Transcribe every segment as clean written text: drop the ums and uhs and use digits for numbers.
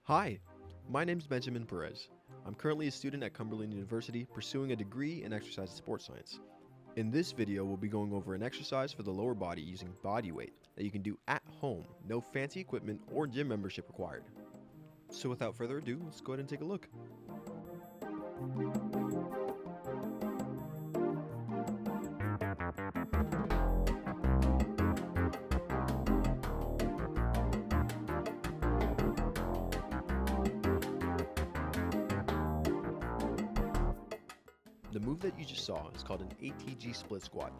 Hi, my name is Benjamin Perez. I'm currently a student at Cumberland University pursuing a degree in exercise and sports science. In this video, we'll be going over an exercise for the lower body using body weight that you can do at home, no fancy equipment or gym membership required. So without further ado, let's go ahead and take a look. The move that you just saw is called an ATG Split Squat.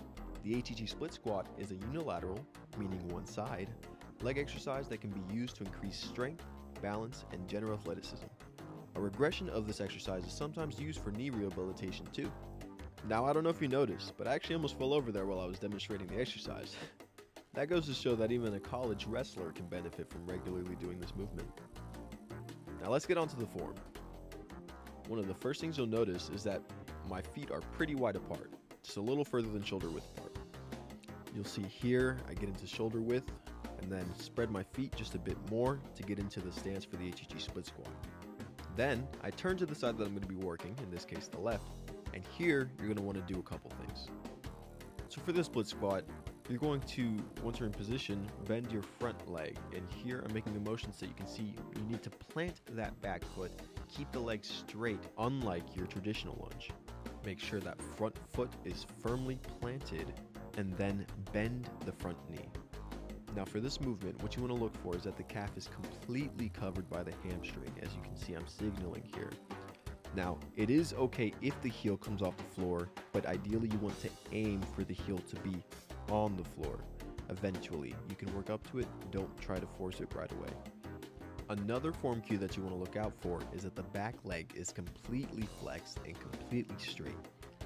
The ATG Split Squat is a unilateral, meaning one side, leg exercise that can be used to increase strength, balance, and general athleticism. A regression of this exercise is sometimes used for knee rehabilitation too. Now, I don't know if you noticed, but I actually almost fell over there while I was demonstrating the exercise. That goes to show that even a college wrestler can benefit from regularly doing this movement. Now let's get on to the form. One of the first things you'll notice is that my feet are pretty wide apart, just a little further than shoulder width apart. You'll see here I get into shoulder width and then spread my feet just a bit more to get into the stance for the ATG split squat. Then I turn to the side that I'm going to be working, in this case the left, and here you're going to want to do a couple things. So for this split squat, you're going to, once you're in position, bend your front leg, and here I'm making a motion so you can see you need to plant that back foot, keep the leg straight, unlike your traditional lunge. Make sure that front foot is firmly planted and then bend the front knee. Now for this movement, what you want to look for is that the calf is completely covered by the hamstring. As you can see, I'm signaling here. Now, it is okay if the heel comes off the floor, but ideally you want to aim for the heel to be on the floor. Eventually, you can work up to it, don't try to force it right away. Another form cue that you want to look out for is that the back leg is completely flexed and completely straight.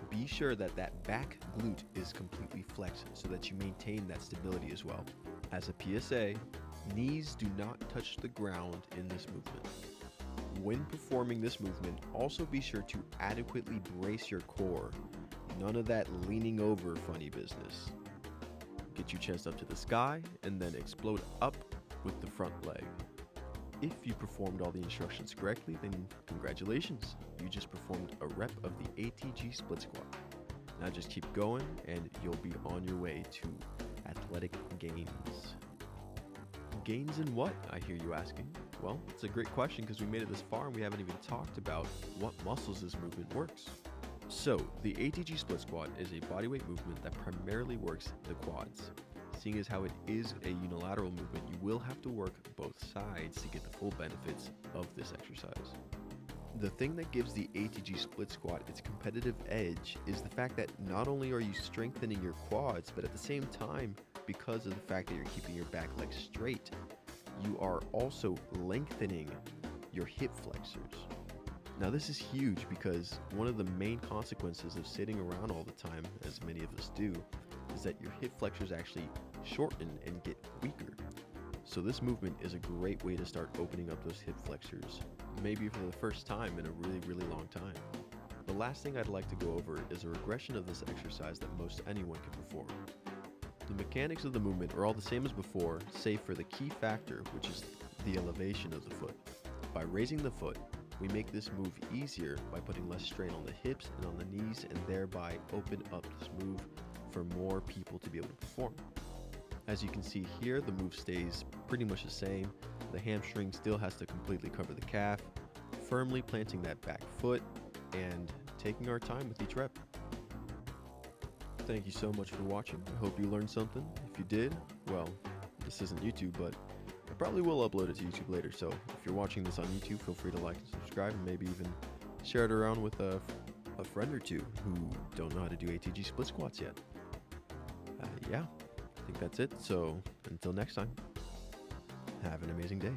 Be sure that that back glute is completely flexed so that you maintain that stability as well. As a PSA, knees do not touch the ground in this movement. When performing this movement, also be sure to adequately brace your core. None of that leaning over funny business. Get your chest up to the sky and then explode up with the front leg. If you performed all the instructions correctly, then congratulations, you just performed a rep of the ATG split squat. Now just keep going and you'll be on your way to athletic gains. Gains in what, I hear you asking? Well, it's a great question because we made it this far and we haven't even talked about what muscles this movement works. So, the ATG split squat is a bodyweight movement that primarily works the quads. Seeing as how it is a unilateral movement, you will have to work both sides to get the full benefits of this exercise. The thing that gives the ATG split squat its competitive edge is the fact that not only are you strengthening your quads, but at the same time, because of the fact that you're keeping your back leg straight, you are also lengthening your hip flexors. Now this is huge because one of the main consequences of sitting around all the time, as many of us do, is that your hip flexors actually shorten and get weaker. So this movement is a great way to start opening up those hip flexors, maybe for the first time in a really long time. The last thing I'd like to go over is a regression of this exercise that most anyone can perform. The mechanics of the movement are all the same as before, save for the key factor, which is the elevation of the foot. By raising the foot, we make this move easier by putting less strain on the hips and on the knees, and thereby open up this move for more people to be able to perform. As you can see here, the move stays pretty much the same. The hamstring still has to completely cover the calf, firmly planting that back foot, and taking our time with each rep. Thank you so much for watching. I hope you learned something. If you did, well, this isn't YouTube, but I probably will upload it to YouTube later. So if you're watching this on YouTube, feel free to like and subscribe, and maybe even share it around with a friend or two who don't know how to do ATG split squats yet. Yeah, I think that's it. So until next time, have an amazing day.